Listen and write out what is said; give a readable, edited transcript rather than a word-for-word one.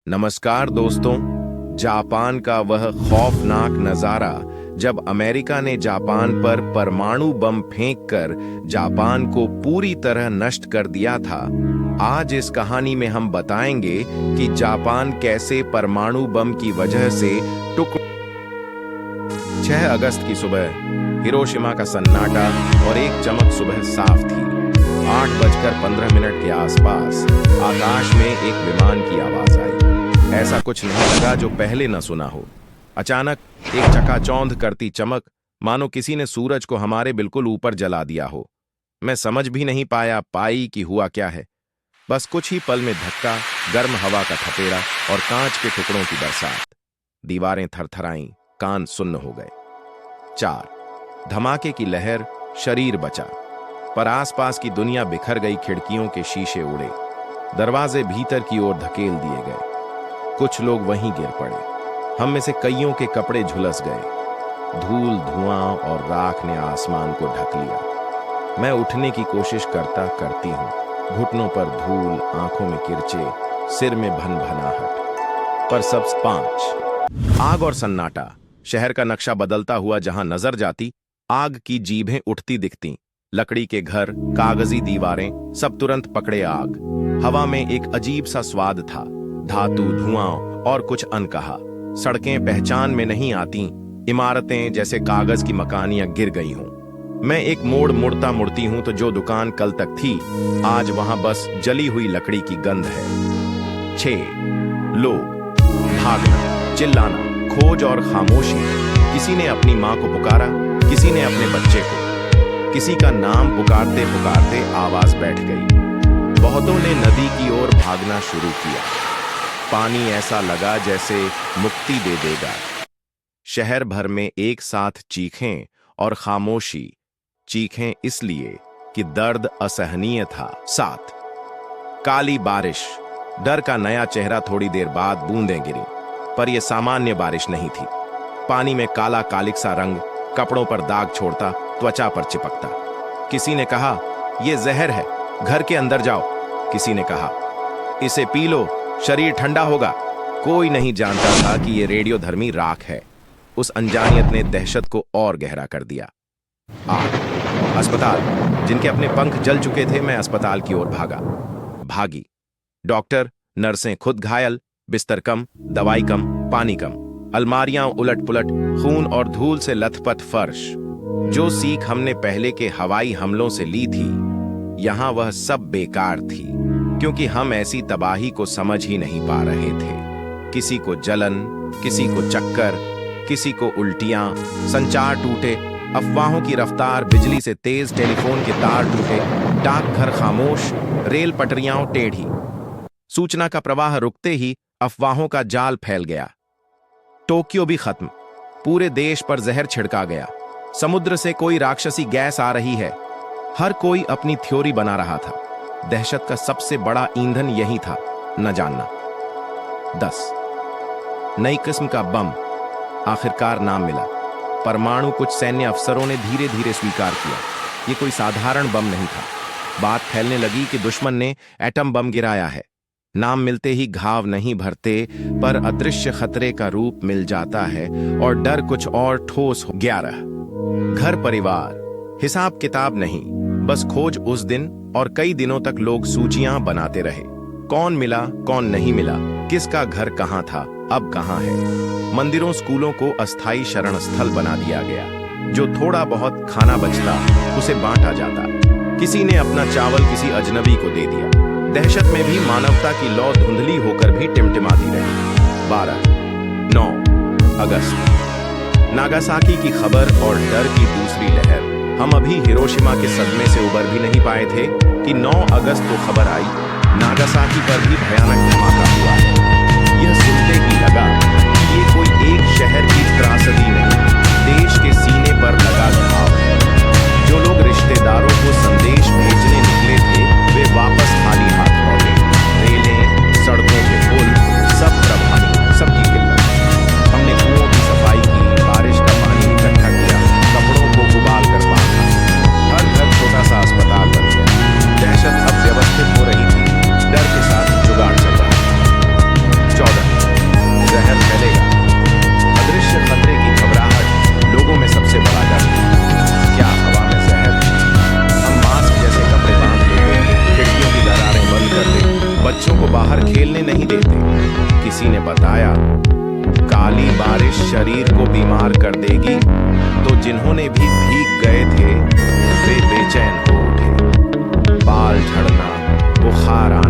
नमस्कार दोस्तों। जापान का वह खौफनाक नजारा जब अमेरिका ने जापान पर परमाणु बम फेंककर जापान को पूरी तरह नष्ट कर दिया था। आज इस कहानी में हम बताएंगे कि जापान कैसे परमाणु बम की वजह से 6 अगस्त की सुबह हिरोशिमा का सन्नाटा और एक चमक सुबह साफ थी। 8:15 के आसपास आकाश में एक विमान की आवाज आई। ऐसा कुछ नहीं लगा जो पहले न सुना हो। अचानक एक चकाचौंध करती चमक, मानो किसी ने सूरज को हमारे बिल्कुल ऊपर जला दिया हो। मैं समझ भी नहीं पाई कि हुआ क्या है। बस कुछ ही पल में धक्का, गर्म हवा का थपेड़ा और कांच के टुकड़ों की बरसात। दीवारें थरथराईं, कान सुन्न हो गए। 4 धमाके की लहर, शरीर बचा, पर आसपास की दुनिया बिखर गई। खिड़कियों के शीशे उड़े, दरवाजे भीतर की ओर धकेल दिए गए। कुछ लोग वहीं गिर पड़े। हम में से कईयों के कपड़े झुलस गए। धूल, धुआं और राख ने आसमान को ढक लिया। मैं उठने की कोशिश करती हूं। घुटनों पर धूल, आंखों में किरचे, सिर में भनभनाहट, पर सब 5 आग और सन्नाटा। शहर का नक्शा बदलता हुआ जहां नजर जाती, आग की जीभें उठती दिखती। लकड़ी के घर, कागजी दीवारें, सब तुरंत पकड़े आग। हवा में एक अजीब सा स्वाद था, धातु, धुआं और कुछ अनकहा। सड़कें पहचान में नहीं आती। इमारतें जैसे कागज की मकानियां गिर गई हों। मैं एक मोड़ मुड़ती हूं तो जो दुकान कल तक थी, आज वहां बस जली हुई लकड़ी की गंध है। 6 लोग, भागना, चिल्लाना, खोज और खामोशी। किसी ने अपनी मां को पुकारा, किसी ने अपने बच्चे को। किसी का नाम पुकारते पुकारते आवाज बैठ गई। बहुतों ने नदी की ओर भागना शुरू किया। पानी ऐसा लगा जैसे मुक्ति दे देगा। शहर भर में एक साथ चीखें और खामोशी। चीखें इसलिए कि दर्द असहनीय था। 7 काली बारिश, डर का नया चेहरा। थोड़ी देर बाद बूंदें गिरी, पर यह सामान्य बारिश नहीं थी। पानी में काला कालिक सा रंग, कपड़ों पर दाग छोड़ता, त्वचा पर चिपकता। किसी ने कहा, यह जहर है, घर के अंदर जाओ। किसी ने कहा, इसे पी लो, शरीर ठंडा होगा। कोई नहीं जानता था कि यह रेडियोधर्मी राख है। उस अनजानियत ने दहशत को और गहरा कर दिया। 8 अस्पताल, जिनके अपने पंख जल चुके थे। मैं अस्पताल की ओर भागी। डॉक्टर, नर्सें खुद घायल, बिस्तर कम, दवाई कम, पानी कम, अलमारियां उलट पुलट, खून और धूल से लथपथ फर्श। जो सीख हमने पहले के हवाई हमलों से ली थी, यहां वह सब बेकार थी, क्योंकि हम ऐसी तबाही को समझ ही नहीं पा रहे थे। किसी को जलन, किसी को चक्कर, किसी को उल्टियां। संचार टूटे, अफवाहों की रफ्तार बिजली से तेज। टेलीफोन के तार टूटे, डाकघर खामोश, रेल पटरियां टेढ़ी। सूचना का प्रवाह रुकते ही अफवाहों का जाल फैल गया। टोक्यो भी खत्म। पूरे देश पर जहर छिड़का गया। समुद्र से कोई राक्षसी गैस आ रही है। हर कोई अपनी थ्योरी बना रहा था। दहशत का सबसे बड़ा ईंधन यही था, न जानना। 10 नई किस्म का बम, आखिरकार नाम मिला। परमाणु। कुछ सैन्य अफसरों ने धीरे धीरे स्वीकार किया, यह कोई साधारण बम नहीं था। बात फैलने लगी कि दुश्मन ने एटम बम गिराया है। नाम मिलते ही घाव नहीं भरते, पर अदृश्य खतरे का रूप मिल जाता है और डर कुछ और ठोस हो। 11 घर परिवार, हिसाब किताब नहीं, बस खोज। उस दिन और कई दिनों तक लोग सूचियां बनाते रहे। कौन मिला, कौन नहीं मिला, किसका घर कहां था, अब कहां है। मंदिरों, स्कूलों को अस्थायी शरण स्थल बना दिया गया। जो थोड़ा बहुत खाना बचता, उसे बांटा जाता। किसी ने अपना चावल किसी अजनबी को दे दिया। दहशत में भी मानवता की लौ धुंधली होकर भी टिमटिमाती रही। 9 अगस्त, नागासाकी की खबर और डर की दूसरी लहर। हम अभी हिरोशिमा के सदमे से उबर भी नहीं पाए थे कि 9 अगस्त को खबर आई, नागासाकी पर भी भयानक धमाका हुआ है। यह सुनते ही लगा कि ये कोई एक शहर की त्रासदी नहीं, देश के सीने पर लगा घाव है। जो लोग रिश्तेदारों को संदेश भेजने निकले थे, वे वापस खाली हाथ लौटे। रेलें, सड़कों के पुल, सब प्रभावित, सबकी किल्लत। हमने कुओं की सफाई की, बारिश का पानी इकट्ठा किया, कपड़ों को उबाल कर बांधा। हर घर छोटा सा अस्पताल बन गया। दहशत अब व्यवस्थित हो रही थी, डर के साथ जुगाड़ चल रहा था। बाहर खेलने नहीं देते। किसी ने बताया काली बारिश शरीर को बीमार कर देगी, तो जिन्होंने भी भीग गए थे वे बेचैन हो उठे। बाल झड़ना, बुखार आना,